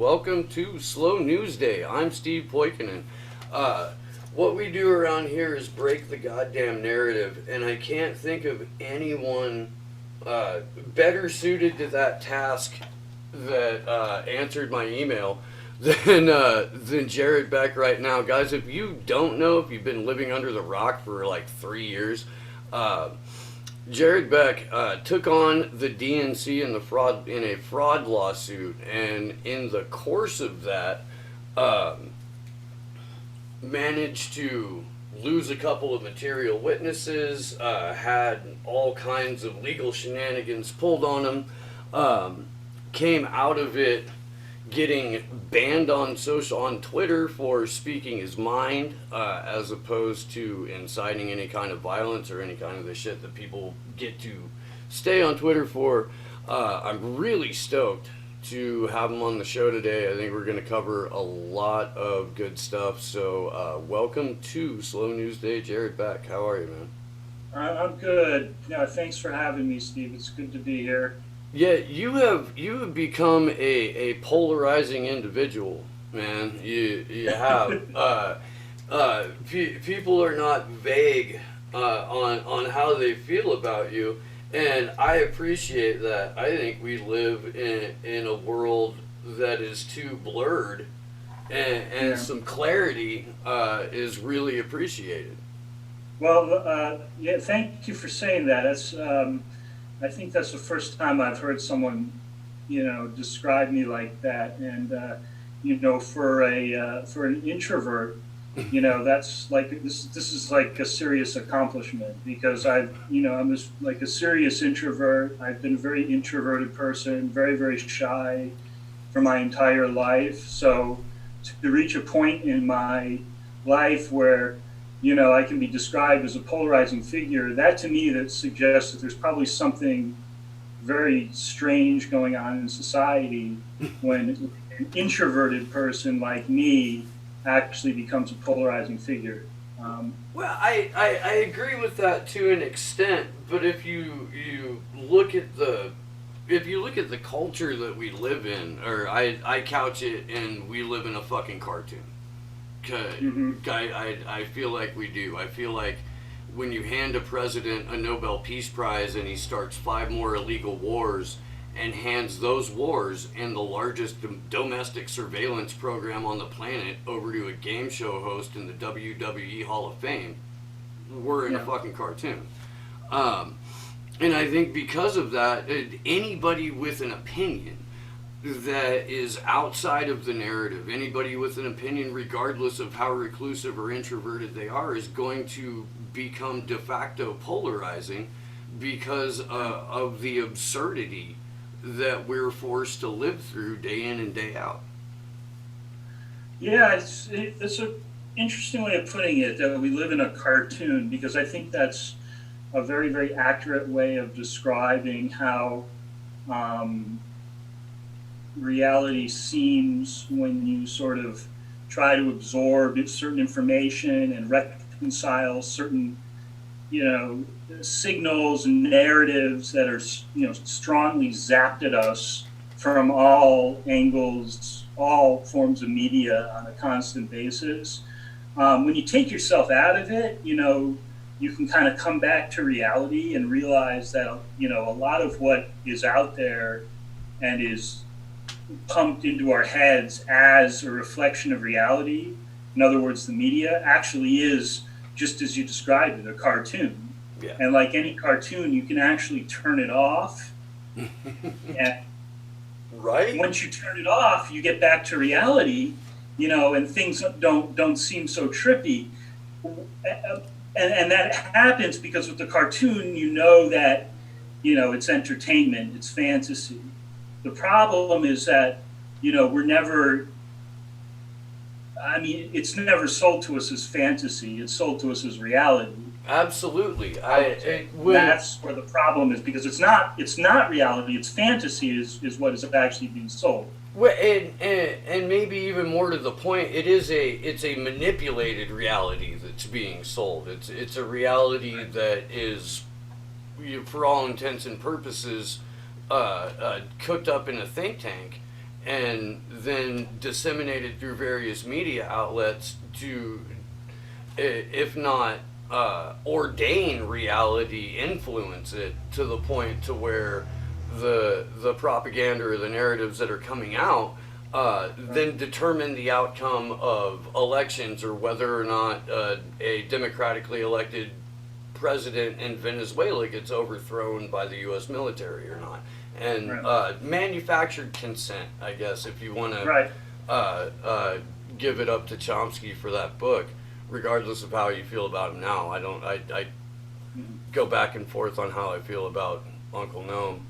welcome to Slow News Day. I'm Steve Poikinen. What we do around here is break the goddamn narrative, and I can't think of anyone better suited to that task that answered my email than Jared Beck right now. Guys, if you don't know, if you've been living under the rock for like 3 years, Jared Beck took on the DNC in a fraud lawsuit, and in the course of that, managed to lose a couple of material witnesses, had all kinds of legal shenanigans pulled on him, came out of it getting banned on Twitter for speaking his mind, as opposed to inciting any kind of violence or any kind of the shit that people get to stay on Twitter for. I'm really stoked to have him on the show today. I think we're going to cover a lot of good stuff. So welcome to Slow News Day, Jared Beck. How are you, man? I'm good. Thanks for having me, Steve. It's good to be here. Yeah, you have become a polarizing individual, man. You have. People are not vague on how they feel about you, and I appreciate that. I think we live in a world that is too blurred, and some clarity is really appreciated. Well, yeah, thank you for saying that. I think that's the first time I've heard someone, describe me like that. And for an introvert, that's like this is like a serious accomplishment, because I'm just like a serious introvert. I've been a very introverted person, very, very shy for my entire life. So to reach a point in my life where I can be described as a polarizing figure, that to me, that suggests that there's probably something very strange going on in society when an introverted person like me actually becomes a polarizing figure. Well, I agree with that to an extent, but if you look at the culture that we live in, or I couch it in, we live in a fucking cartoon. I feel like we do. I feel like when you hand a president a Nobel Peace Prize and he starts 5 more illegal wars and hands those wars and the largest domestic surveillance program on the planet over to a game show host in the WWE Hall of Fame, we're in a fucking cartoon. And I think because of that, anybody with an opinion that is outside of the narrative, anybody with an opinion, regardless of how reclusive or introverted they are, is going to become de facto polarizing because of the absurdity that we're forced to live through day in and day out. Yeah, it's an interesting way of putting it, that we live in a cartoon, because I think that's a very, very accurate way of describing how reality seems when you sort of try to absorb certain information and reconcile certain, signals and narratives that are, strongly zapped at us from all angles, all forms of media on a constant basis. When you take yourself out of it, you can kind of come back to reality and realize that, a lot of what is out there and is pumped into our heads as a reflection of reality, in other words, the media, actually is, just as you described it, a cartoon. Yeah. And like any cartoon, you can actually turn it off. And right. Once you turn it off, you get back to reality, and things don't seem so trippy. And that happens because with the cartoon, that, it's entertainment, it's fantasy. The problem is that, it's never sold to us as fantasy. It's sold to us as reality. Absolutely. That's where the problem is, because it's not reality. It's fantasy is what is actually being sold. Well, and maybe even more to the point, it's a manipulated reality that's being sold. It's a reality that is, for all intents and purposes, cooked up in a think tank, and then disseminated through various media outlets to, if not ordain reality, influence it to the point to where the propaganda or the narratives that are coming out then determine the outcome of elections, or whether or not a democratically elected president in Venezuela gets overthrown by the U.S. military or not. And manufactured consent, I guess, if you want to give it up to Chomsky for that book, regardless of how you feel about him now. I go back and forth on how I feel about Uncle Noam.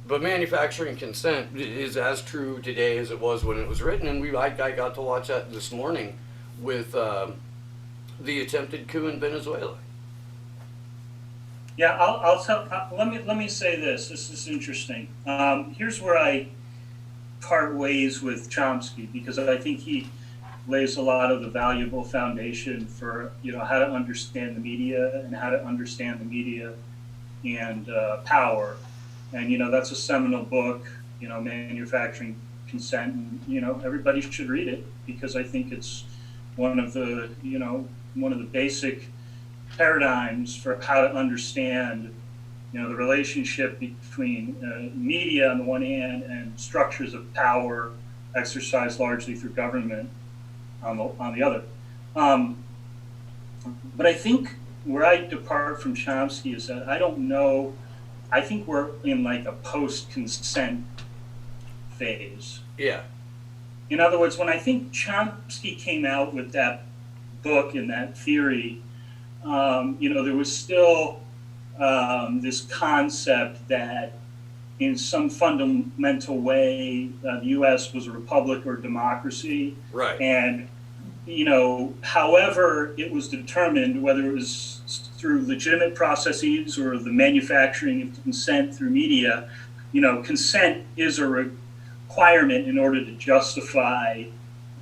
But manufacturing consent is as true today as it was when it was written, and I got to watch that this morning with the attempted coup in Venezuela. Yeah, I'll tell. Let me say this. This is interesting. Here's where I part ways with Chomsky, because I think he lays a lot of the valuable foundation for how to understand the media and how to understand the media and power. And that's a seminal book, Manufacturing Consent, and everybody should read it, because I think it's one of the basic paradigms for how to understand the relationship between media on the one hand and structures of power exercised largely through government on the other. But I think where I depart from Chomsky is that I think we're in like a post-consent phase. Yeah. In other words, when I think Chomsky came out with that book and that theory, there was still this concept that in some fundamental way the U.S. was a republic or democracy. Right. And, however it was determined, whether it was through legitimate processes or the manufacturing of consent through media, consent is a requirement in order to justify,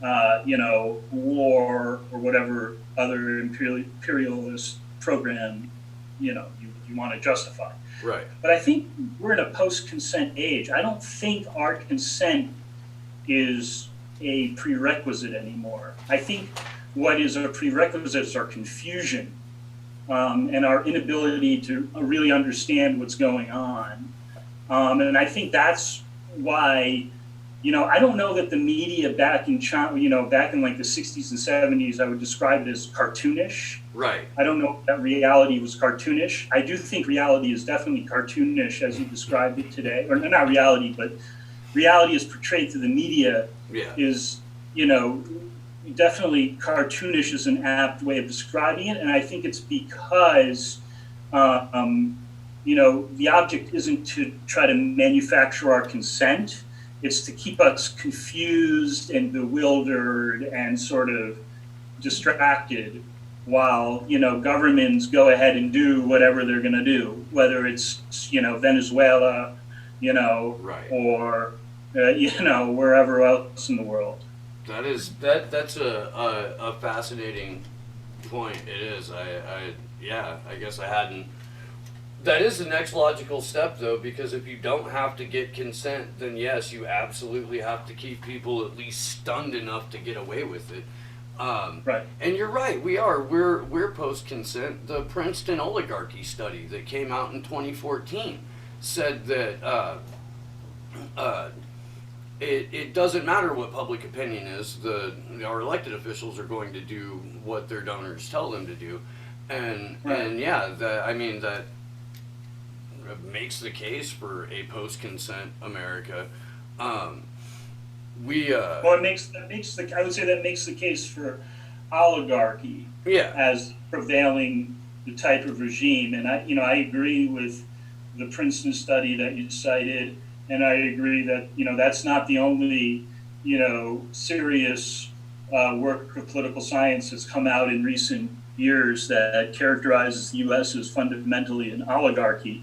war or whatever other imperialist program, you want to justify. Right. But I think we're in a post-consent age. I don't think our consent is a prerequisite anymore. I think what is a prerequisite is our confusion and our inability to really understand what's going on. And I think that's why, I don't know that the media back in back in like the 60s and 70s, I would describe it as cartoonish. Right. I don't know if that reality was cartoonish. I do think reality is definitely cartoonish as you described it today. Or not reality, but reality is portrayed through the media is, definitely cartoonish is an apt way of describing it. And I think it's because, the object isn't to try to manufacture our consent. It's to keep us confused and bewildered and sort of distracted while, governments go ahead and do whatever they're going to do, whether it's, Venezuela, or, wherever else in the world. That's a fascinating point. It is. I guess I hadn't. That is the next logical step, though, because if you don't have to get consent, then yes, you absolutely have to keep people at least stunned enough to get away with it. Right. And you're right. We're post-consent. The Princeton oligarchy study that came out in 2014 said that it doesn't matter what public opinion is. Our elected officials are going to do what their donors tell them to do, and that makes the case for a post-consent America. I would say that makes the case for oligarchy as prevailing the type of regime. And I agree with the Princeton study that you cited, and I agree that that's not the only serious work of political science that's come out in recent years that characterizes the U.S. as fundamentally an oligarchy.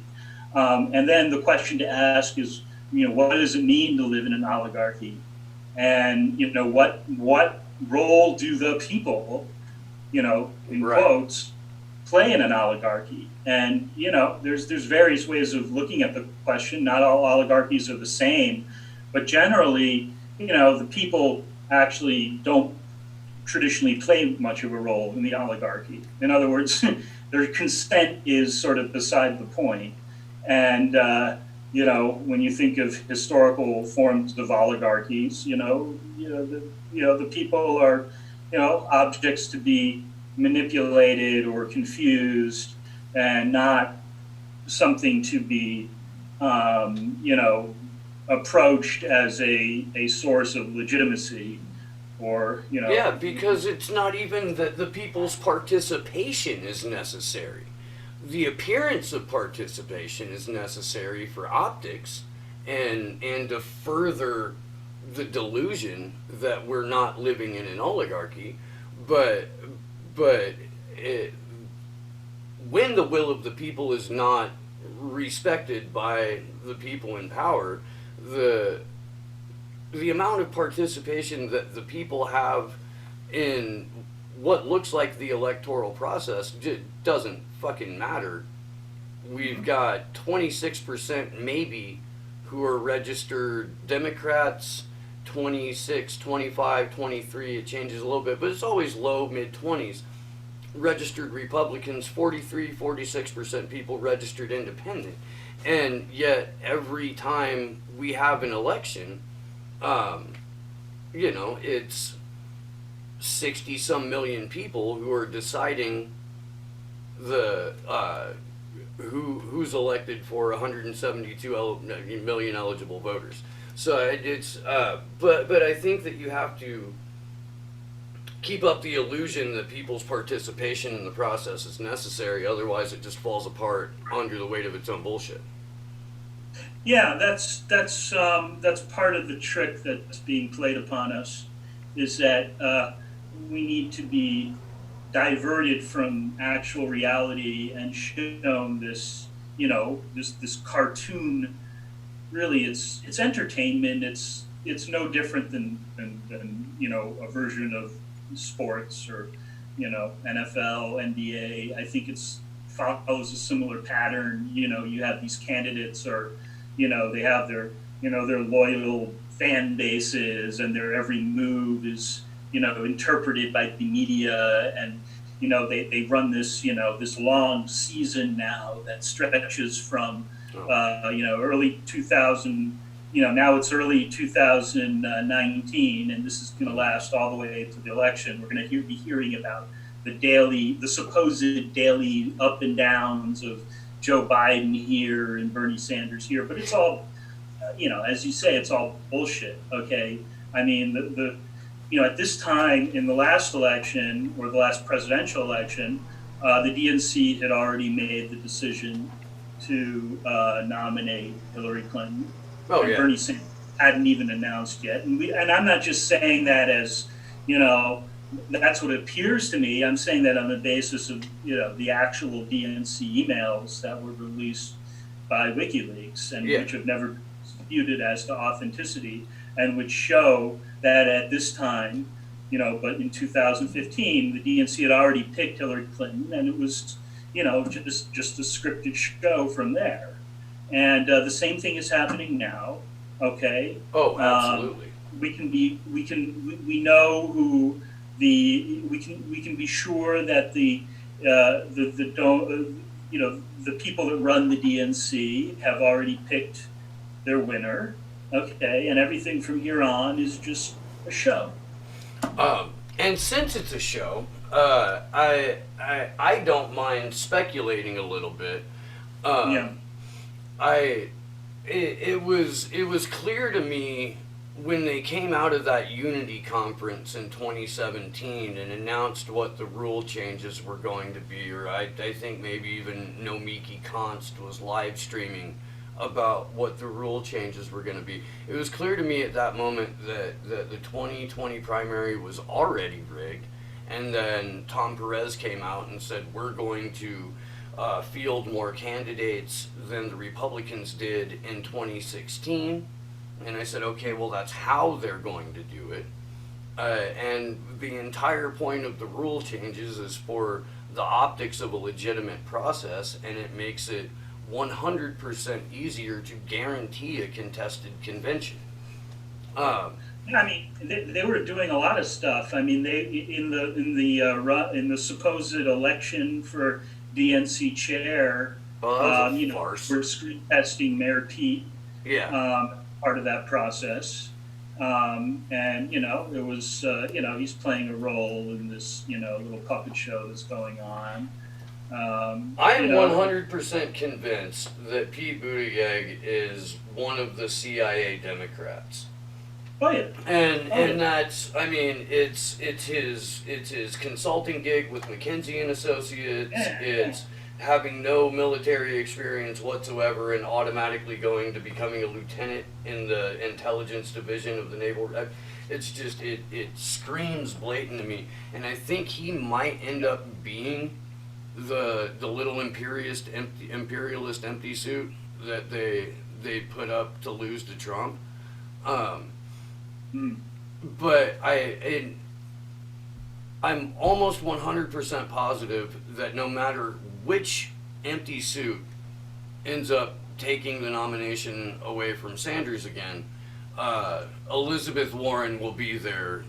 And then the question to ask is, what does it mean to live in an oligarchy? And, what role do the people, in quotes, play in an oligarchy? And there's various ways of looking at the question. Not all oligarchies are the same, but generally, the people actually don't traditionally play much of a role in the oligarchy. In other words, their consent is sort of beside the point. And when you think of historical forms of oligarchies, the people are, objects to be manipulated or confused, and not something to be, approached as a source of legitimacy, or Yeah, because it's not even that the people's participation is necessary. The appearance of participation is necessary for optics, and to further the delusion that we're not living in an oligarchy. But it, when the will of the people is not respected by the people in power, the the amount of participation that the people have in what looks like the electoral process doesn't fucking matter. We've got 26% maybe who are registered Democrats, 26, 25, 23, it changes a little bit, but it's always low, mid 20s. Registered Republicans, 43, 46% people registered independent. And yet, every time we have an election, it's 60 some million people who are deciding the who's elected for 172 million eligible voters. So but I think that you have to keep up the illusion that people's participation in the process is necessary. Otherwise, it just falls apart under the weight of its own bullshit. Yeah, that's part of the trick that's being played upon us, is that we need to be diverted from actual reality and shown this, this cartoon. Really, it's entertainment. It's no different than a version of sports, or NFL, NBA. I think it's follows a similar pattern. You have these candidates, or they have their loyal fan bases, and their every move is interpreted by the media, and they run this this long season now that stretches from early 2000. Now it's early 2019, and this is going to last all the way to the election. We're going to be hearing about the supposed daily up and downs of Joe Biden here and Bernie Sanders here, but it's all, as you say, it's all bullshit. Okay, I mean at this time in the last election, or the last presidential election, the DNC had already made the decision to nominate Hillary Clinton. Oh, and yeah. Bernie Sanders hadn't even announced yet. And I'm not just saying that as, that's what it appears to me. I'm saying that on the basis of, the actual DNC emails that were released by WikiLeaks, and which have never been disputed as to authenticity, and which show that at this time, but in 2015, the DNC had already picked Hillary Clinton, and it was, just a scripted show from there. And the same thing is happening now. Okay. Oh, absolutely. We know who we can be sure that the people that run the DNC have already picked their winner. Okay, and everything from here on is just a show. And since it's a show, I don't mind speculating a little bit. Yeah. It was clear to me when they came out of that Unity conference in 2017 and announced what the rule changes were going to be, or I think maybe even Nomiki Konst was live streaming about what the rule changes were going to be. It was clear to me at that moment that the 2020 primary was already rigged, and then Tom Perez came out and said, we're going to field more candidates than the Republicans did in 2016. And I said, okay, well, that's how they're going to do it. And the entire point of the rule changes is for the optics of a legitimate process, and it makes it 100% easier to guarantee a contested convention. Yeah, I mean, they were doing a lot of stuff. I mean, they in the supposed election for DNC chair, That was a you know, farce. we're screen testing Mayor Pete, Yeah. part of that process. And you know, it was you know, he's playing a role in this, you know, little puppet show that's going on. I You am know, 100% convinced that Pete Buttigieg is one of the CIA Democrats. oh yeah, And that's, I mean, it's his consulting gig with McKinsey and Associates. yeah, It's having no military experience whatsoever and automatically going to becoming a lieutenant in the intelligence division of the naval. It's just, it screams blatant to me, and I think he might end up being the little imperialist empty suit that they put up to lose to Trump. mm, But I'm almost 100% positive that no matter which empty suit ends up taking the nomination away from Sanders again, Elizabeth Warren will be their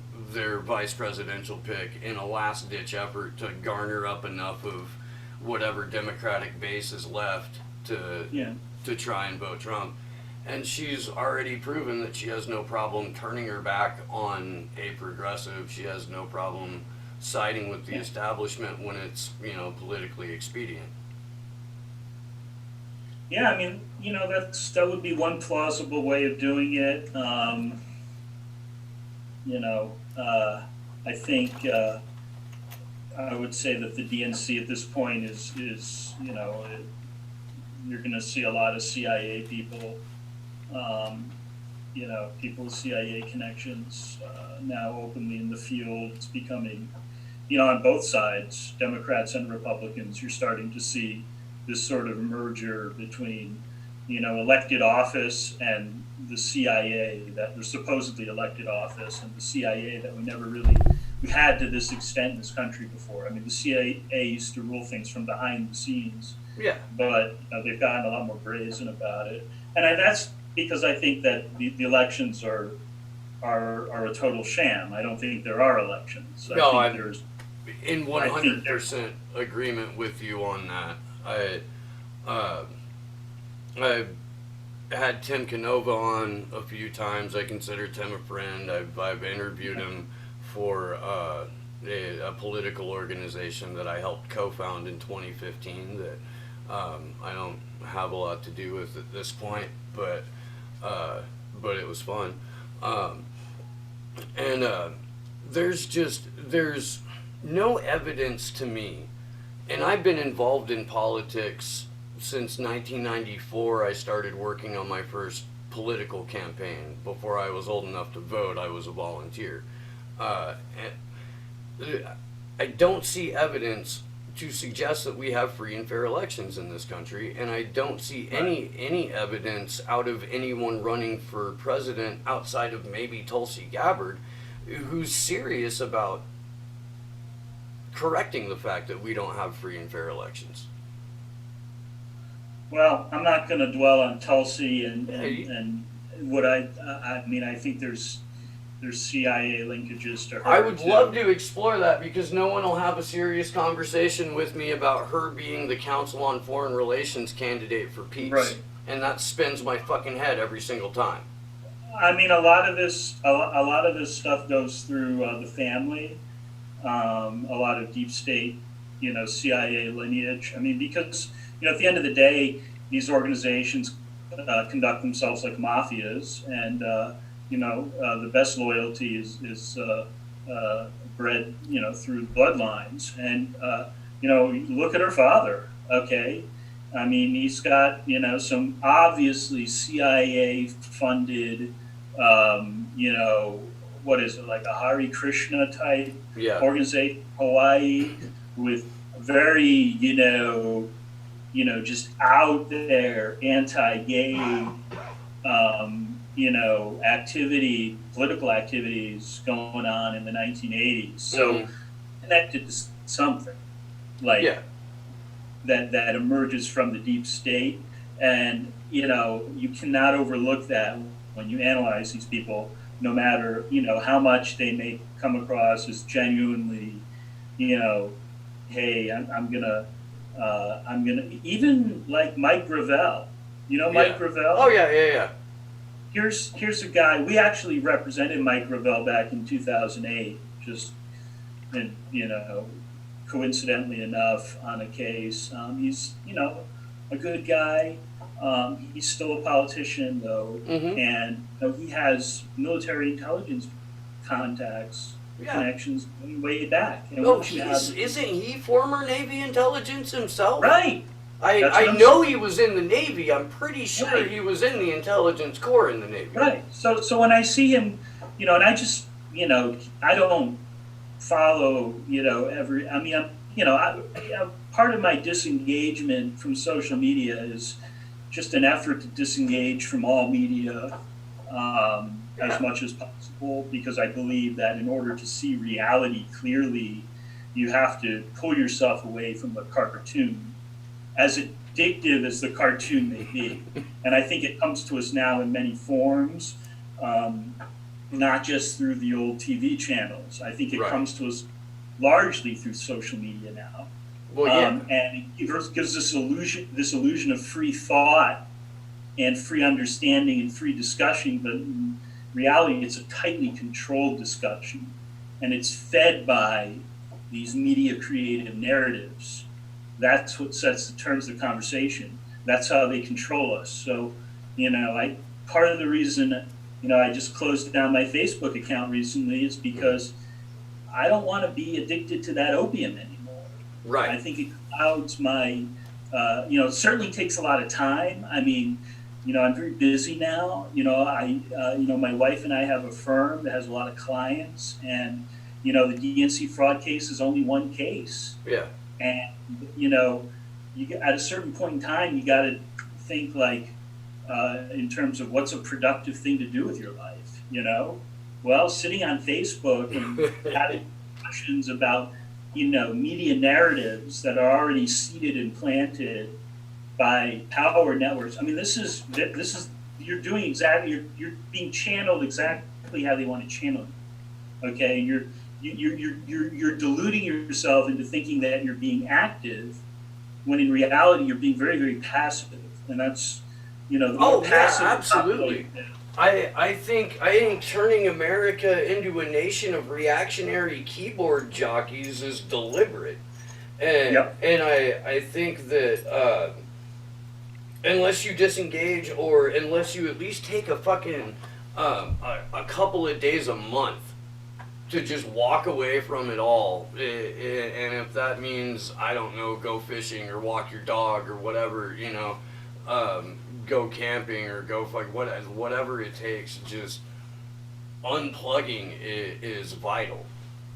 vice presidential pick in a last ditch effort to garner up enough of whatever Democratic base is left yeah. to try and vote Trump. And she's already proven that she has no problem turning her back on a progressive. She has no problem siding with the Yeah. establishment when it's, you know, politically expedient. Yeah, I mean, you know, that would be one plausible way of doing it. You know, I think I would say that the DNC at this point is you know, you're going to see a lot of CIA people, you know, people with CIA connections now openly in the field. It's becoming, you know, on both sides, Democrats and Republicans, you're starting to see this sort of merger between, you know, elected office and the CIA, that was supposedly elected office, and the CIA that we had to this extent in this country before. I mean, the CIA used to rule things from behind the scenes, Yeah. but they've gotten a lot more brazen about it. And that's because I think that the elections are a total sham. I don't think there are elections. No, I I'm think there's in I think 100% agreement with you on that. I've had Tim Canova on a few times. I consider Tim a friend. I've interviewed him for a political organization that I helped co-found in 2015 that I don't have a lot to do with at this point, but it was fun. And there's no evidence to me, and I've been involved in politics since 1994. I started working on my first political campaign. Before I was old enough to vote, I was a volunteer. And I don't see evidence to suggest that we have free and fair elections in this country, and I don't see any evidence out of anyone running for president outside of maybe Tulsi Gabbard who's serious about correcting the fact that we don't have free and fair elections. Well, I'm not going to dwell on Tulsi and Hey. what I mean. I think there's CIA linkages to her. I would too. love to explore that because no one will have a serious conversation with me about her being the Council on Foreign Relations candidate for peace. Right. And that spins my fucking head every single time. I mean, a lot of this stuff goes through the family. A lot of deep state, you know, CIA lineage. I mean, because you know, at the end of the day, these organizations conduct themselves like mafias, and you know, the best loyalty is bred, you know, through bloodlines. And you know, look at her father. Okay, I mean, he's got, you know, some obviously CIA funded, you know, what is it, like a Hare Krishna type Yeah. organization, Hawaii, with very, you know, just out there anti-gay, you know, political activities going on in the 1980s. So connected to something. like Yeah. that emerges from the deep state, and you cannot overlook that when you analyze these people, no matter how much they may come across as genuinely, you know, hey, I'm gonna even like Mike Gravel. Mike Yeah. Oh Gravel. yeah, yeah, yeah. Here's a guy we actually represented Mike Gravel back in 2008. Just and coincidentally enough, on a case. He's a good guy. He's still a politician though, Mm-hmm. and he has military intelligence contacts, Yeah. connections going way back. And Oh, once you have isn't he former Navy intelligence himself? right, that's I what I'm know saying. he was in the Navy. I'm pretty sure Right, he was in the intelligence corps in the Navy. right. So when I see him, and I just I don't follow every. I mean, part of my disengagement from social media is just an effort to disengage from all media as Yeah. much as possible, because I believe that in order to see reality clearly, you have to pull yourself away from the cartoon, as addictive as the cartoon may be. And I think it comes to us now in many forms, um, not just through the old TV channels. I think it Right. comes to us largely through social media now, Well, yeah. and it gives this illusion of free thought and free understanding and free discussion, but in reality, it's a tightly controlled discussion, and it's fed by these media creative narratives. That's what sets the terms of the conversation. That's how they control us. So, I part of the reason I just closed down my Facebook account recently is because I don't want to be addicted to that opium anymore. I Right. think it clouds my, it certainly takes a lot of time. I mean, I'm very busy now. My wife and I have a firm that has a lot of clients, and the DNC fraud case is only one case, Yeah. and you know, at a certain point in time, you got to think like in terms of what's a productive thing to do with your life. Well, sitting on Facebook and having discussions about media narratives that are already seeded and planted by power networks. I mean, this is you're doing exactly you're being channeled exactly how they want to channel you. Okay, you're deluding yourself into thinking that you're being active, when in reality you're being very, very passive, and that's the more Oh yeah, passive absolutely. I think turning America into a nation of reactionary keyboard jockeys is deliberate, and Yep. I think that unless you disengage, or unless you at least take a fucking a couple of days a month to just walk away from it all, and if that means, I don't know, go fishing or walk your dog or whatever, go camping or go whatever it takes, just unplugging is vital.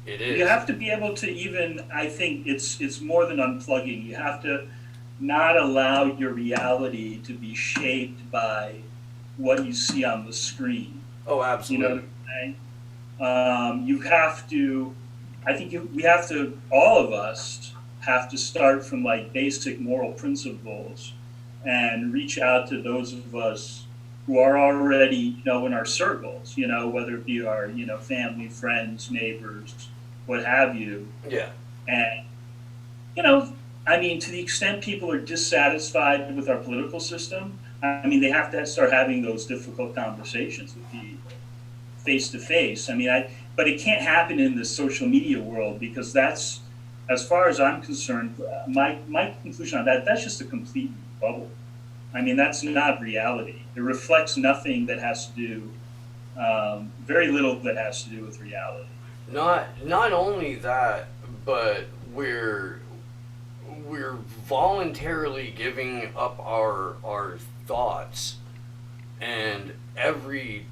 It is. You have to be able to even. I think it's more than unplugging. You have to not allow your reality to be shaped by what you see on the screen. Oh, You know what absolutely. I'm saying? You have to. I think we have to. All of us have to start from like basic moral principles and reach out to those of us who are already, in our circles. Whether it be our, family, friends, neighbors, what have you. Yeah. And I mean, to the extent people are dissatisfied with our political system, I mean, they have to start having those difficult conversations with people face to face. But it can't happen in the social media world, because that's, as far as I'm concerned, my conclusion on that, that's just a complete bubble. I mean, that's not reality. It reflects nothing that has to do, very little that has to do with reality. Not only that, but we're voluntarily giving up our thoughts, and every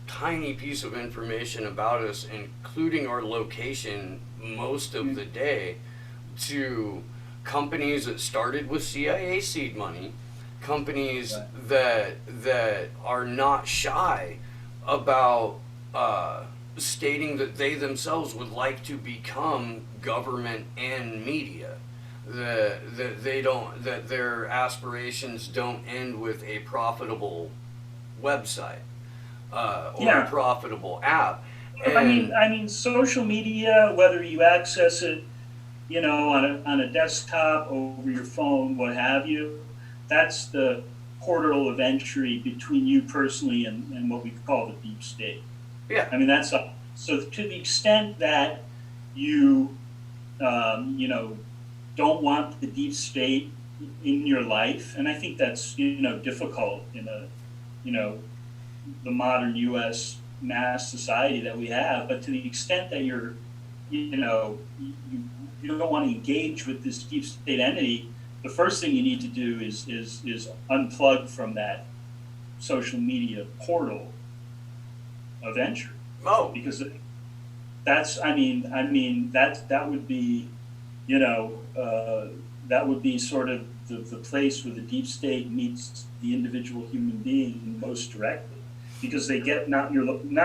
tiny piece of information about us, including our location most of the day, to companies that started with CIA seed money, companies Right. that are not shy about stating that they themselves would like to become government and media. that their aspirations don't end with a profitable website or a Yeah. profitable app. I mean, And social media, whether you access it, on a desktop, over your phone, what have you, that's the portal of entry between you personally and what we call the deep state. yeah, I mean, so to the extent that you, you know, don't want the deep state in your life, and I think that's, difficult in you know, the modern U.S. mass society that we have. But to the extent that you don't want to engage with this deep state entity, the first thing you need to do is unplug from that social media portal of entry, oh, because that would be, you know, that would be sort of the place where the deep state meets the individual human being most directly, because they get not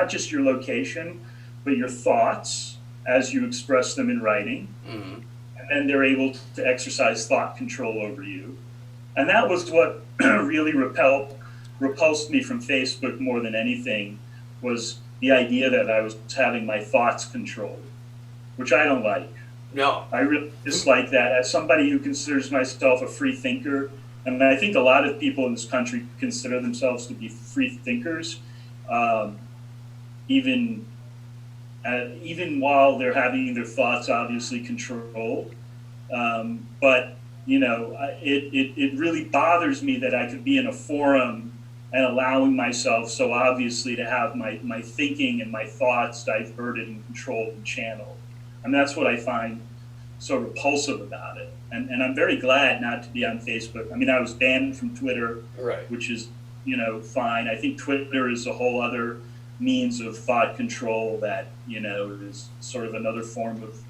just your location, but your thoughts as you express them in writing, mm-hmm. and then they're able to exercise thought control over you. And that was what really repulsed me from Facebook more than anything, was the idea that I was having my thoughts controlled, which I don't like. No, I really dislike that. As somebody who considers myself a free thinker, and I think a lot of people in this country consider themselves to be free thinkers, um, even even while they're having their thoughts obviously controlled. But it really bothers me that I could be in a forum and allowing myself so obviously to have my thinking and my thoughts diverted and controlled and channeled. And that's what I find so repulsive about it. And I'm very glad not to be on Facebook. I mean, I was banned from Twitter, right. which is, fine. I think Twitter is a whole other means of thought control that, is sort of another form of,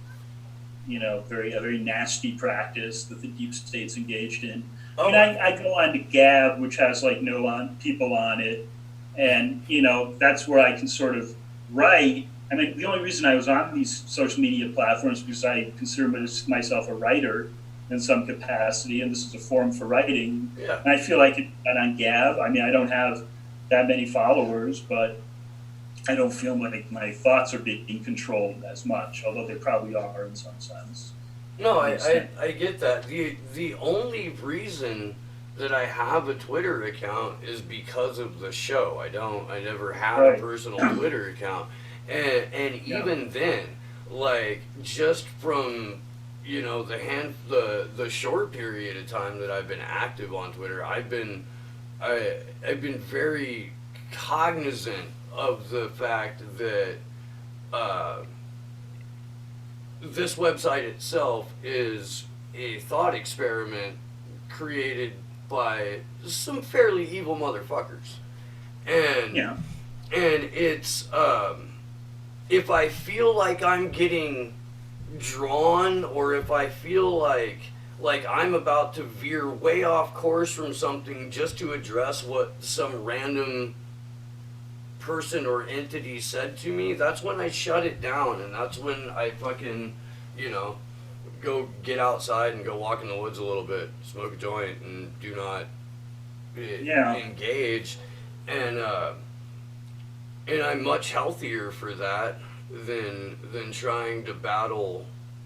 a very nasty practice that the deep state's engaged in. Oh, I go on to Gab, which has like no people on it, and that's where I can sort of write. I mean, the only reason I was on these social media platforms because I consider myself a writer in some capacity, and this is a forum for writing. yeah. And I feel like on Gab, I mean, I don't have that many followers, but I don't feel like my thoughts are being controlled as much, although they probably are in some sense. No, I get that. The only reason that I have a Twitter account is because of the show. I never had a Right. personal Twitter account. And Yeah. even then, like just from the short period of time that I've been active on Twitter, I've been very cognizant of the fact that this website itself is a thought experiment created by some fairly evil motherfuckers, and Yeah. and it's if I feel like I'm getting drawn, or if I feel like I'm about to veer way off course from something just to address what some random person or entity said to me, that's when I shut it down, and that's when I fucking, go get outside and go walk in the woods a little bit, smoke a joint, and do not engage. And I'm much healthier for that than trying to battle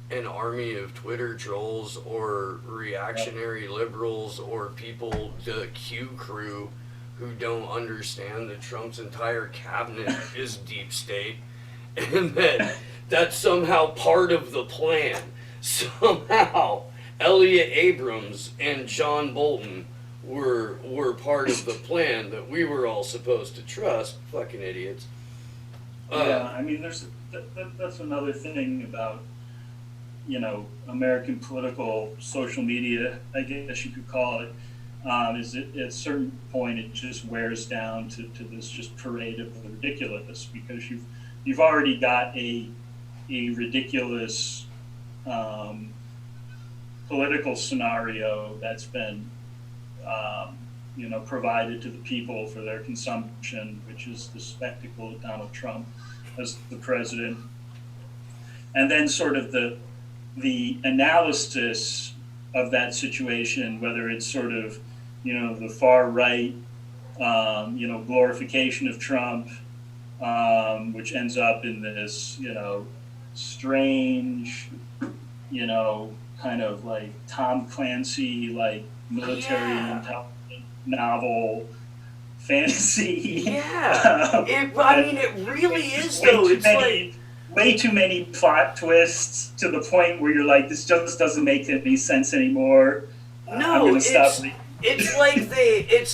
an army of Twitter trolls or reactionary liberals or people, the Q crew, who don't understand that Trump's entire cabinet is deep state, and that that's somehow part of the plan. Somehow Elliot Abrams and John Bolton were part of the plan that we were all supposed to trust. Fucking idiots. Yeah, I mean, that's another thing about, American political social media, I guess you could call it, is that at a certain point it just wears down to this just parade of the ridiculous, because you've already got a ridiculous political scenario that's been provided to the people for their consumption, which is the spectacle of Donald Trump as the president, and then sort of the analysis of that situation, whether it's sort of, the far right, glorification of Trump, which ends up in this, strange, kind of like Tom Clancy, like military intelligence novel fantasy. Yeah. It really is, though. It's like way too many plot twists to the point where you're like, this just doesn't make any sense anymore. no, it's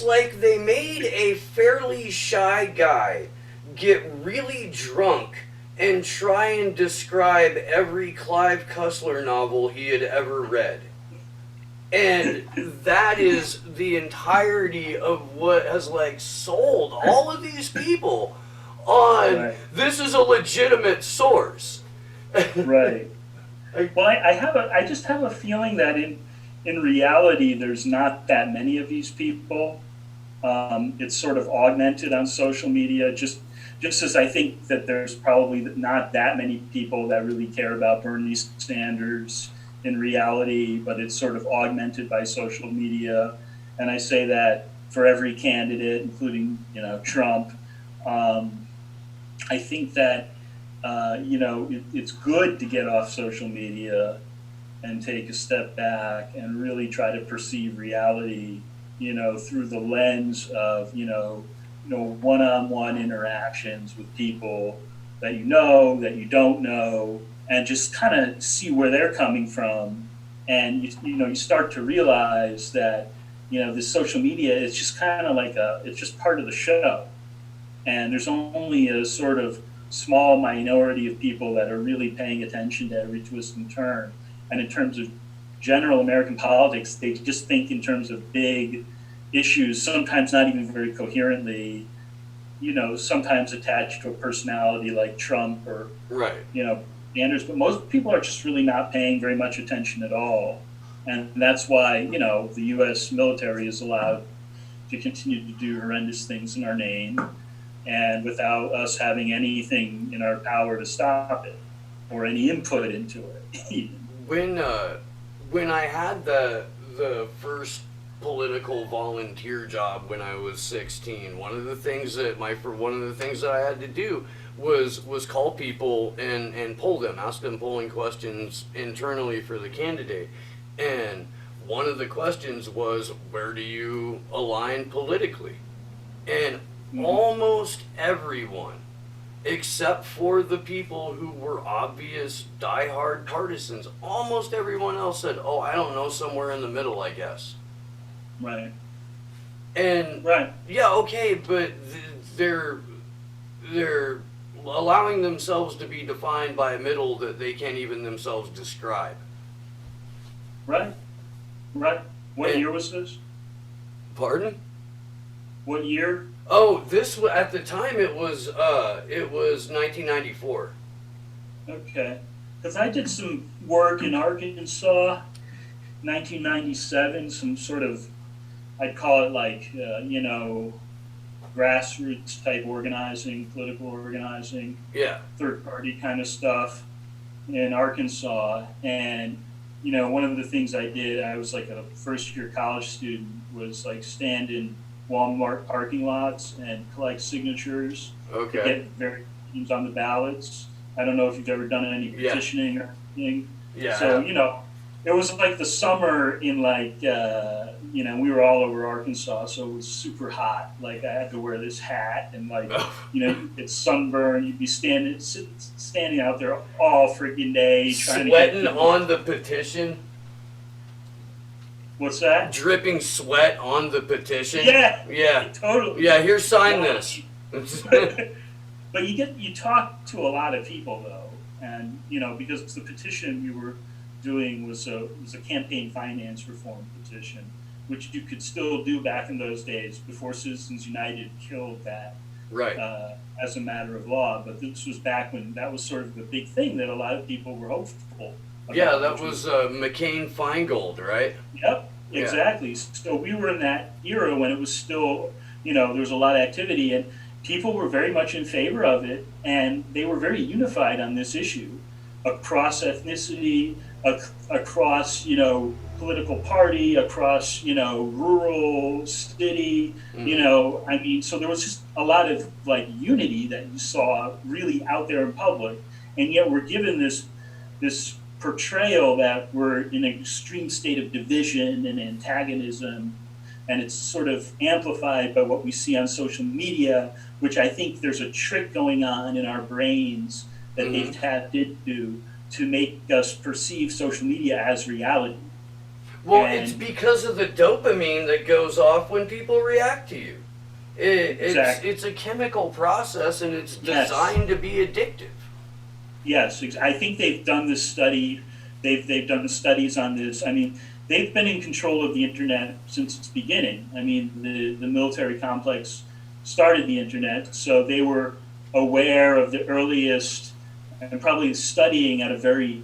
like they made a fairly shy guy get really drunk and try and describe every Clive Cussler novel he had ever read. And that is the entirety of what has like sold all of these people on Right. this is a legitimate source. Right. Well, I just have a feeling that in reality, there's not that many of these people. It's sort of augmented on social media, just as I think that there's probably not that many people that really care about Bernie Sanders in reality, but it's sort of augmented by social media. And I say that for every candidate, including, Trump. I think that, it's good to get off social media and take a step back and really try to perceive reality, through the lens of, one-on-one interactions with people that that you don't know, and just kind of see where they're coming from. And, you start to realize that, this social media is just kind of like it's just part of the show. And there's only a sort of small minority of people that are really paying attention to every twist and turn. And in terms of general American politics, they just think in terms of big issues, sometimes not even very coherently, sometimes attached to a personality like Trump or, Right. Sanders. But most people are just really not paying very much attention at all. And that's why, the U.S. military is allowed to continue to do horrendous things in our name, and without us having anything in our power to stop it or any input into it. When I had the first political volunteer job when I was 16, one of the things that I had to do was call people and poll them, ask them polling questions internally for the candidate. And one of the questions was, where do you align politically? And almost everyone, except for the people who were obvious diehard partisans, almost everyone else said, oh, I don't know, somewhere in the middle, I guess. Right. And Right. yeah, okay, but they're allowing themselves to be defined by a middle that they can't even themselves describe. Right. Right. What year was this? Pardon? What year? Oh, at the time it was 1994. Okay. Because I did some work in Arkansas, 1997, some sort of, I'd call it like, grassroots type organizing, political organizing, Yeah. third party kind of stuff in Arkansas. And, one of the things I did, I was like a first year college student, was like stand in Walmart parking lots and collect signatures to get various things on the ballots. I don't know if you've ever done any petitioning or anything. Yeah. So, it was like the summer in like, we were all over Arkansas, so it was super hot. Like I had to wear this hat and like, it's sunburn. You'd be standing out there all freaking day. Sweating on the petition. What's that? Dripping sweat on the petition. Yeah. Yeah. Totally. Yeah, here, sign this. But you talk to a lot of people though, and because the petition we were doing was a campaign finance reform petition, which you could still do back in those days before Citizens United killed that Right. As a matter of law. But this was back when that was sort of the big thing that a lot of people were hopeful about. Yeah, that was McCain-Feingold, right? Yep, exactly. Yeah. So we were in that era when it was still, there was a lot of activity, and people were very much in favor of it, and they were very unified on this issue across ethnicity, across, political party, across, rural, city, I mean, so there was just a lot of like unity that you saw really out there in public. And yet we're given this portrayal that we're in an extreme state of division and antagonism, and it's sort of amplified by what we see on social media, which I think there's a trick going on in our brains that they've tapped into to make us perceive social media as reality. Well, it's because of the dopamine that goes off when people react to you. Exactly. It's a chemical process, and it's designed to be addictive. Yes, I think they've done this study. They've done studies on this. I mean, they've been in control of the internet since its beginning. I mean, the military complex started the internet, so they were aware of the earliest and probably studying at a very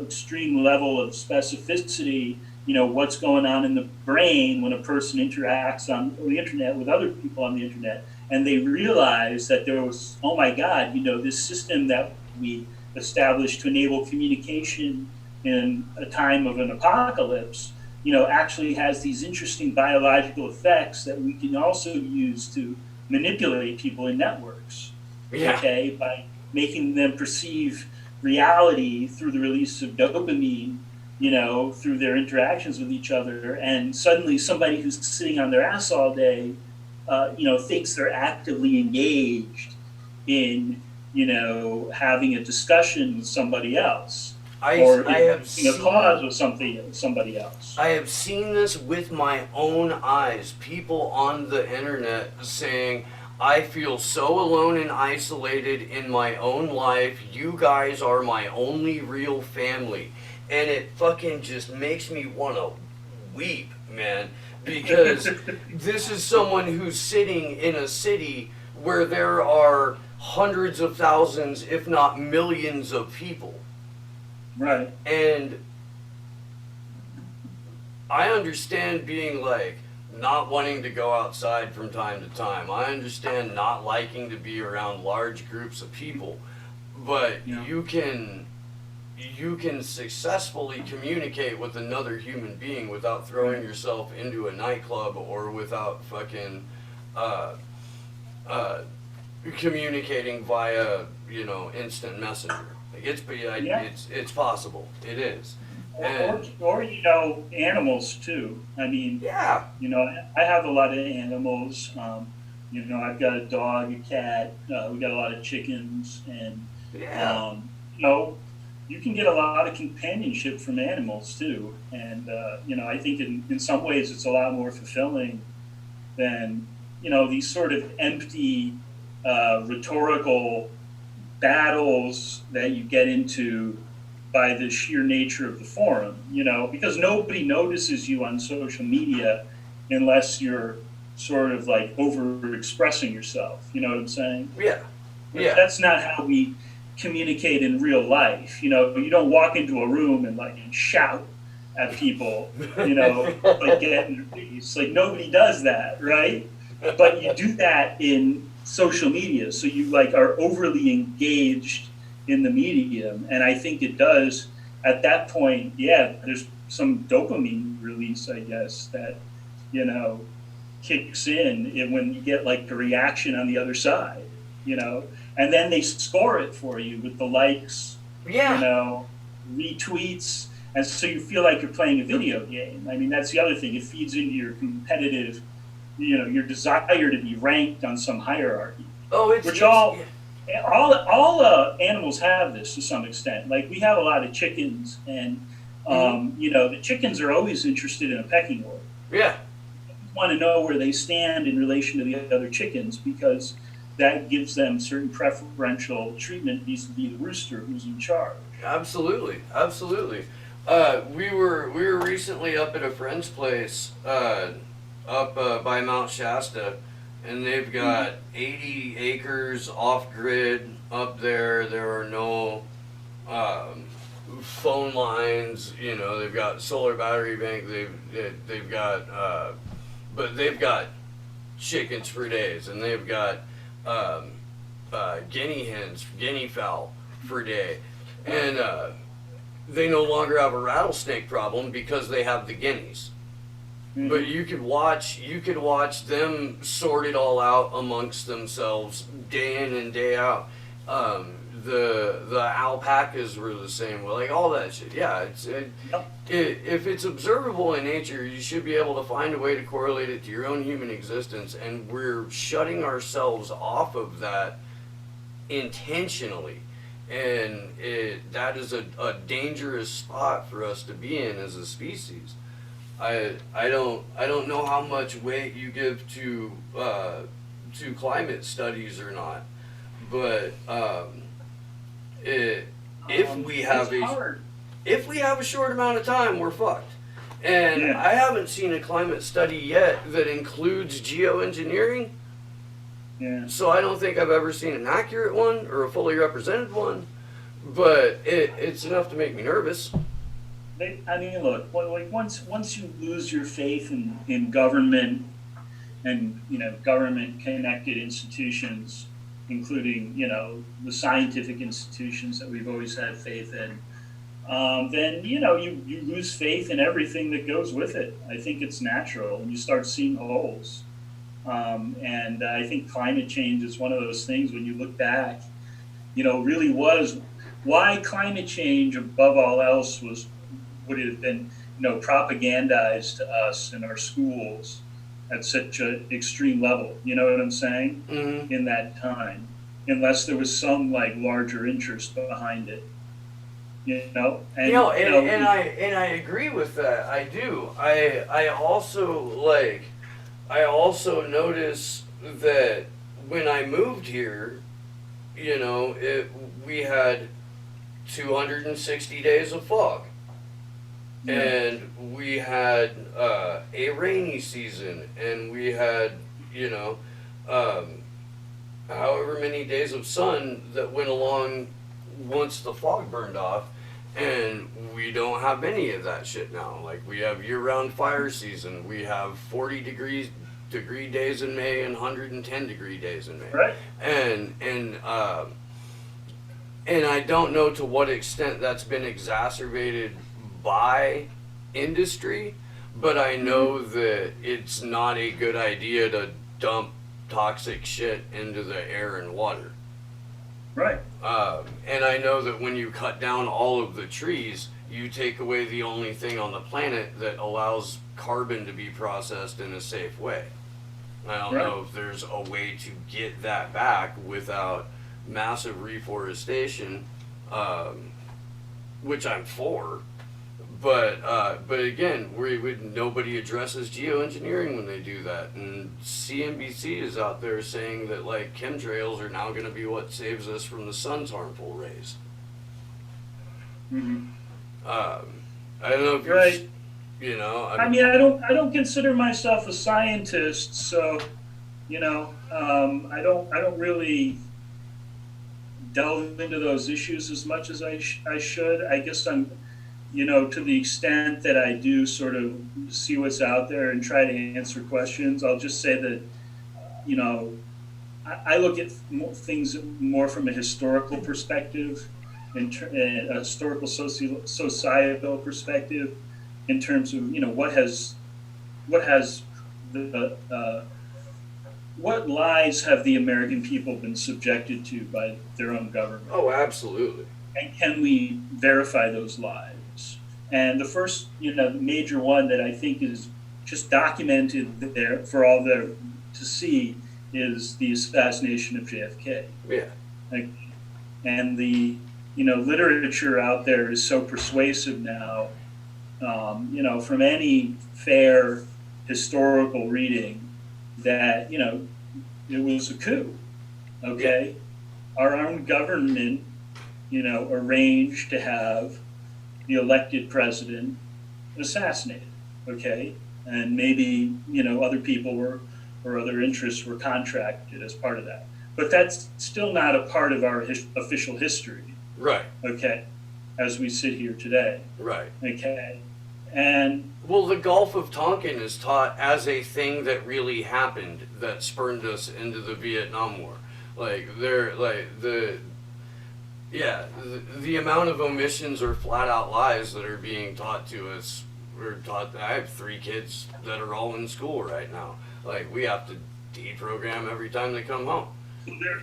extreme level of specificity, what's going on in the brain when a person interacts on the internet with other people on the internet. And they realized that there was, oh my God, this system that we established to enable communication in a time of an apocalypse, actually has these interesting biological effects that we can also use to manipulate people in networks. Yeah. Okay, by making them perceive reality through the release of dopamine, through their interactions with each other. And suddenly somebody who's sitting on their ass all day, thinks they're actively engaged in, having a discussion with somebody else. I have seen a cause with somebody else. I have seen this with my own eyes. People on the internet saying, I feel so alone and isolated in my own life. You guys are my only real family. And it fucking just makes me want to weep, man. Because this is someone who's sitting in a city where there are hundreds of thousands, if not millions of people. Right. And I understand being like, not wanting to go outside from time to time. I understand not liking to be around large groups of people, but you can successfully communicate with another human being without throwing yourself into a nightclub or without fucking communicating via instant messenger. Like it's possible. It is. Or animals too. I mean, I have a lot of animals. I've got a dog, a cat. We got a lot of chickens, and you can get a lot of companionship from animals too. And I think in some ways it's a lot more fulfilling than these sort of empty rhetorical battles that you get into by the sheer nature of the forum, because nobody notices you on social media unless you're sort of like over expressing yourself. You know what I'm saying? Yeah. But that's not how we communicate in real life. You don't walk into a room and like shout at people, like get in their face. Like nobody does that, right? But you do that in social media. So you like are overly engaged in the medium, and I think it does at that point. There's some dopamine release, I guess, that kicks in when you get like the reaction on the other side, and then they score it for you with the likes, retweets, and so you feel like you're playing a video game. I mean, that's the other thing. It feeds into your competitive, your desire to be ranked on some hierarchy. All animals have this to some extent. Like we have a lot of chickens, and the chickens are always interested in a pecking order. Yeah, you want to know where they stand in relation to the other chickens because that gives them certain preferential treatment vis-a-vis the rooster who's in charge. Absolutely. We were recently up at a friend's place up by Mount Shasta. And they've got 80 acres off grid up there. There are no phone lines. They've got solar battery bank. They've got but they've got chickens for days, and they've got guinea hens, guinea fowl for day. And they no longer have a rattlesnake problem because they have the guineas. Mm-hmm. But you could watch them sort it all out amongst themselves day in and day out. The alpacas were the same way, like all that shit. Yeah, if it's observable in nature, you should be able to find a way to correlate it to your own human existence, and we're shutting ourselves off of that intentionally, and that is a dangerous spot for us to be in as a species. I don't know how much weight you give to climate studies or not, but if we have a short amount of time, we're fucked. And yeah. I haven't seen a climate study yet that includes geoengineering. Yeah. So I don't think I've ever seen an accurate one or a fully represented one, but it's enough to make me nervous. I mean, look, like once you lose your faith in government and, you know, government-connected institutions, including, you know, the scientific institutions that we've always had faith in, then, you know, you lose faith in everything that goes with it. I think it's natural, and you start seeing holes. And I think climate change is one of those things when you look back, you know, really was why climate change above all else would it have been, you know, propagandized to us in our schools at such an extreme level, you know what I'm saying? Mm-hmm. In that time, unless there was some like larger interest behind it, you know. And I agree with that. I do. I also notice that when I moved here, you know, we had 260 days of fog. Yeah. And we had a rainy season, and we had, you know, however many days of sun that went along once the fog burned off, and we don't have any of that shit now. Like, we have year-round fire season. We have 40-degree days in May and 110-degree days in May. Right. And I don't know to what extent that's been exacerbated by industry, but I know that it's not a good idea to dump toxic shit into the air and water. Right. And I know that when you cut down all of the trees, you take away the only thing on the planet that allows carbon to be processed in a safe way. I don't know if there's a way to get that back without massive reforestation, which I'm for. But again, nobody addresses geoengineering when they do that, and CNBC is out there saying that like chemtrails are now going to be what saves us from the sun's harmful rays. Mm-hmm. I don't know if you're right. You know, I mean, I don't consider myself a scientist, so you know, I don't really delve into those issues as much as I should. I guess I'm. You know, to the extent that I do sort of see what's out there and try to answer questions, I'll just say that, you know, I look at things more from a historical perspective, and a historical societal perspective, in terms of, you know, what lies have the American people been subjected to by their own government? Oh, absolutely. And can we verify those lies? And the first, you know, major one that I think is just documented there for all there to see is the assassination of JFK. Yeah. And the, you know, literature out there is so persuasive now, you know, from any fair historical reading, that, you know, it was a coup. Okay. Yeah. Our own government, you know, arranged to have the elected president assassinated, okay? And maybe, you know, other people or other interests were contracted as part of that. But that's still not a part of our official history. Right. Okay, as we sit here today. Right. Okay, and... Well, the Gulf of Tonkin is taught as a thing that really happened that spurned us into the Vietnam War. Yeah, the amount of omissions or flat out lies that are being taught to us. We're taught. I have 3 kids that are all in school right now. Like, we have to deprogram every time they come home.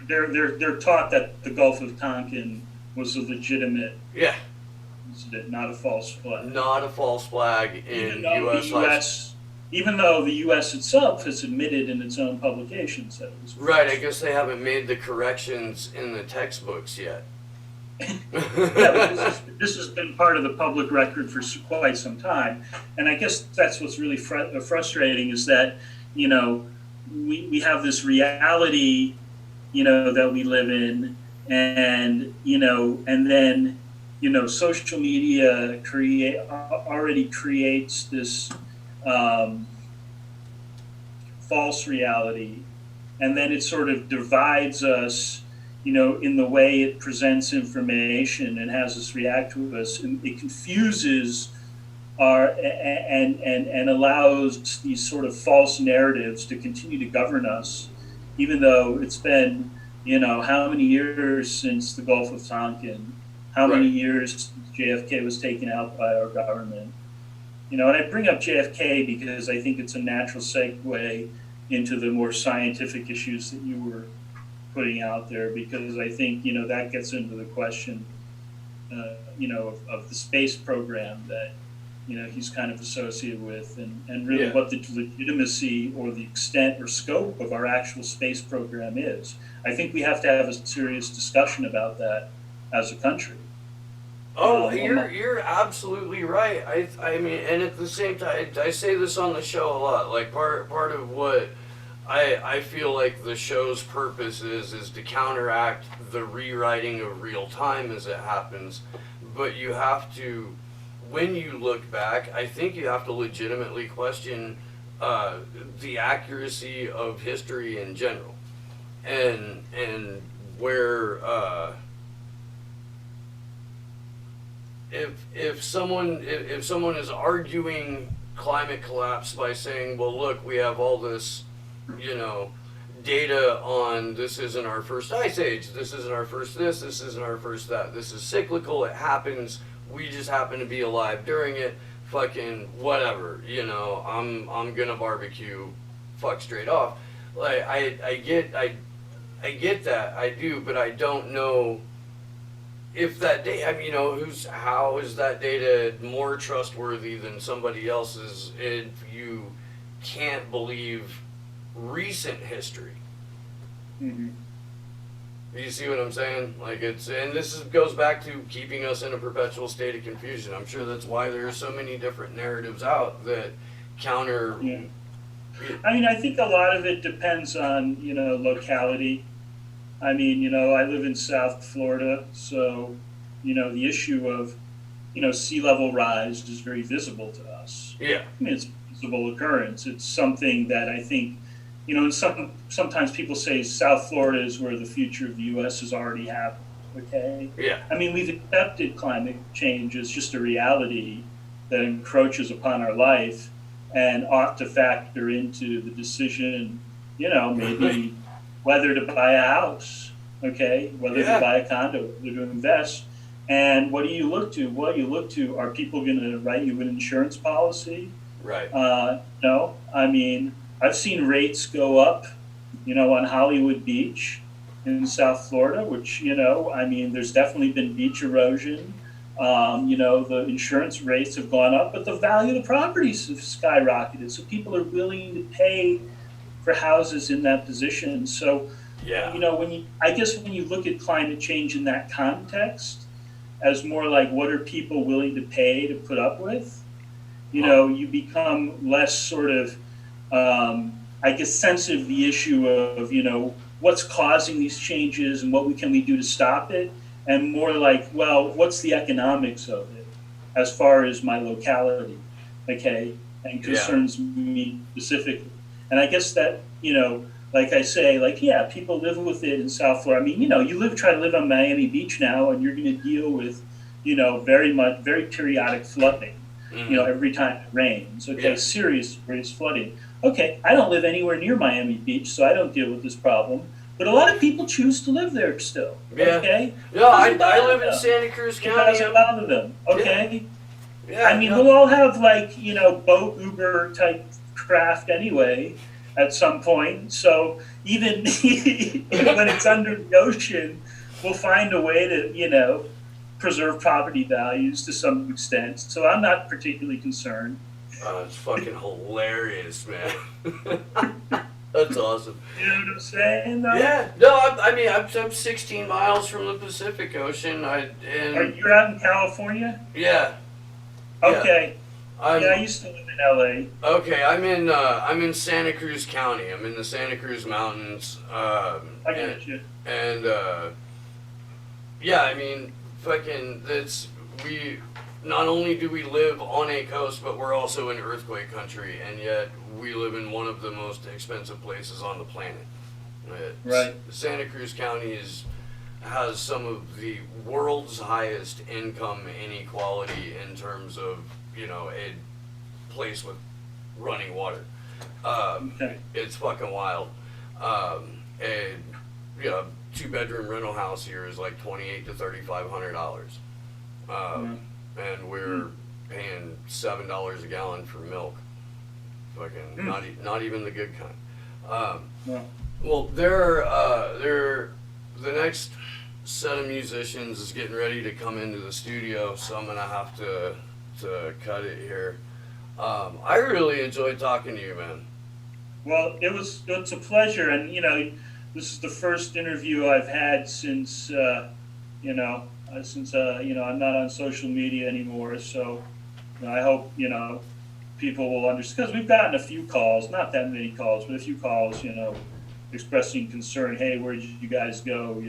They're taught that the Gulf of Tonkin was a legitimate Yeah, incident, not a false flag. not a false flag Even in though the U.S. high U.S. Even though the U.S. itself has admitted in its own publications that it was Right, I false. guess they haven't made the corrections in the textbooks yet. Yeah, but this has been part of the public record for quite some time, and I guess that's what's really frustrating is that we have this reality that we live in, and then social media already creates this false reality, and then it sort of divides us in the way it presents information and has us react to us, and it confuses our and allows these sort of false narratives to continue to govern us, even though it's been how many years since the Gulf of Tonkin, how many Right. years since JFK was taken out by our government. And I bring up JFK because I think it's a natural segue into the more scientific issues that you were putting out there, because I think that gets into the question of the space program that he's kind of associated with, and really Yeah. what the legitimacy or the extent or scope of our actual space program is. I think we have to have a serious discussion about that as a country. Oh, you're absolutely right. I mean, and at the same time, I say this on the show a lot. Like, part of what I feel like the show's purpose is to counteract the rewriting of real time as it happens. But you have to, when you look back, I think you have to legitimately question the accuracy of history in general, and where if someone is arguing climate collapse by saying, well, look, we have all this data on this isn't our first ice age, this isn't our first this isn't our first that, this is cyclical, it happens, we just happen to be alive during it, fucking whatever, I'm gonna barbecue, fuck straight off. Like, I get that, I do, but I don't know if that data, I mean, how is that data more trustworthy than somebody else's if you can't believe recent history? Mm-hmm. You see what I'm saying? Like, and goes back to keeping us in a perpetual state of confusion. I'm sure that's why there are so many different narratives out that counter. Yeah. I mean, I think a lot of it depends on locality. I mean, I live in South Florida, so the issue of sea level rise is very visible to us. Yeah. I mean, it's a visible occurrence. It's something that I think, and sometimes people say South Florida is where the future of the U.S. has already happened. Okay. Yeah. I mean, we've accepted climate change as just a reality that encroaches upon our life and ought to factor into the decision, maybe whether to buy a house, okay, whether to buy a condo, whether to invest. And what do you look to? Well, you look to, are people going to write you an insurance policy? Right. No. I mean, I've seen rates go up, on Hollywood Beach in South Florida, which, I mean, there's definitely been beach erosion. The insurance rates have gone up, but the value of the properties have skyrocketed. So people are willing to pay for houses in that position. So, Yeah. I guess when you look at climate change in that context, as more like what are people willing to pay to put up with, you become less sort of, I guess, sensitive to the issue of, what's causing these changes and what can we do to stop it, and more like, well, what's the economics of it as far as my locality, okay, and concerns me specifically. And I guess that, like I say, like, yeah, people live with it in South Florida. I mean, you try to live on Miami Beach now, and you're going to deal with, very periodic flooding, every time it rains. Okay, serious flooding. Okay, I don't live anywhere near Miami Beach, so I don't deal with this problem. But a lot of people choose to live there still. Yeah. Okay. No, I Doesn't bother live in them. Santa Cruz It County. doesn't bother them. Okay. Yeah. I mean, we'll all have like, boat Uber type craft anyway at some point. So even when it's under the ocean, we'll find a way to, preserve property values to some extent. So I'm not particularly concerned. It's fucking hilarious, man. That's awesome. You know what I'm saying? Though? Yeah. No, I mean, I'm 16 miles from the Pacific Ocean. You're out in California? Yeah. Okay. I'm, I used to live in LA. Okay, I'm in Santa Cruz County. I'm in the Santa Cruz Mountains. I get you. And yeah, I mean, fucking, we not only do we live on a coast, but we're also in earthquake country, and yet we live in one of the most expensive places on the planet. Right. Santa Cruz County has some of the world's highest income inequality in terms of, a place with running water. Okay. It's fucking wild. A 2-bedroom rental house here is like $2,800 to $3,500. And we're paying $7 a gallon for milk. Fucking not even the good kind. Well, the next set of musicians is getting ready to come into the studio, so I'm gonna have to cut it here. I really enjoyed talking to you, man. Well, it's a pleasure, and this is the first interview I've had since I'm not on social media anymore. So I hope people will understand, because we've gotten a few calls, not that many calls, but a few calls, expressing concern. Hey, where did you guys go?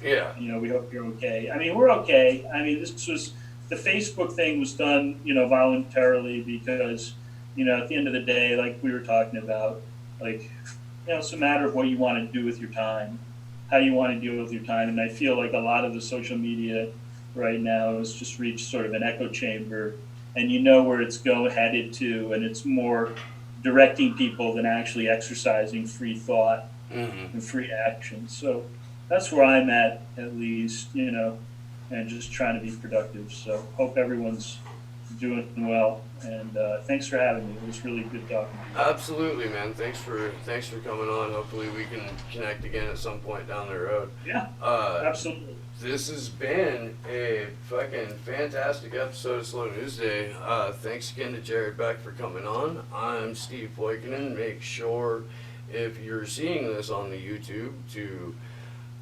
Yeah. We hope you're okay. I mean, we're okay. I mean, the Facebook thing was done, voluntarily because, at the end of the day, like we were talking about, like, it's a matter of what you want to do with your time, how you want to deal with your time. And I feel like a lot of the social media right now has just reached sort of an echo chamber, and where it's headed to, and it's more directing people than actually exercising free thought and free action. So that's where I'm at least, and just trying to be productive. So hope everyone's doing well, and thanks for having me. It was really good talking to you. Absolutely, man. Thanks for coming on. Hopefully we can connect again at some point down the road. Yeah, absolutely. This has been a fucking fantastic episode of Slow News Day. Thanks again to Jared Beck for coming on. I'm Steve Poikinen. Make sure, if you're seeing this on the YouTube, to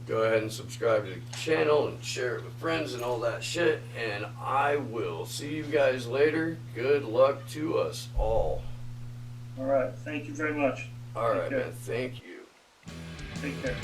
go ahead and subscribe to the channel and share it with friends and all that shit. And I will see you guys later. Good luck to us all. All right. Thank you very much. All right, man. Thank you. Take care.